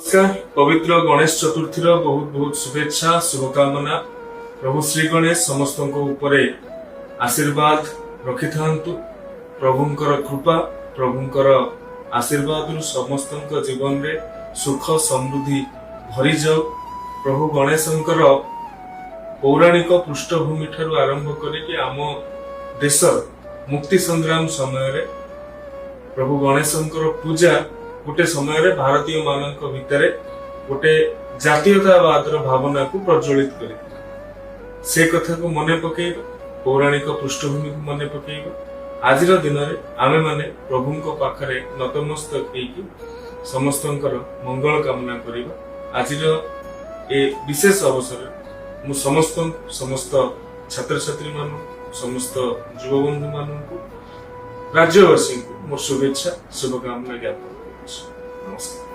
नमस्कार। पवित्र गणेश चतुर्थी बहुत बहुत शुभेच्छा शुभकामना। प्रभु श्री गणेश समस्त उपरे आशीर्वाद रखि थांतु। प्रभुंकर कृपा प्रभुंकर आशीर्वाद समस्त जीवन रे सुख समृद्धि भरी जाऊ। प्रभु गणेशंकर पौराणिक पृष्ठभूमि ठारू आरंभ करके आम देश मुक्ति संग्राम समय प्रभु गणेशंकर पूजा गोटे समय भारतीय मानक भितर गोटे जातीयतावाद भावना को प्रज्वलित कर से कथा को मन पकेब पौराणिक पृष्ठभूमि को मन पकेब आज दिन में आमे माने प्रभु पाखरे नतमस्तक होगी समस्त मंगल कामना करिबा। आज ए विशेष अवसर मु समस्त छात्र छात्री मान समस्त युवा बंधु मान राज्यवासी को मोर शुभेच्छा शुभकामना ज्ञापन। नमस्कार।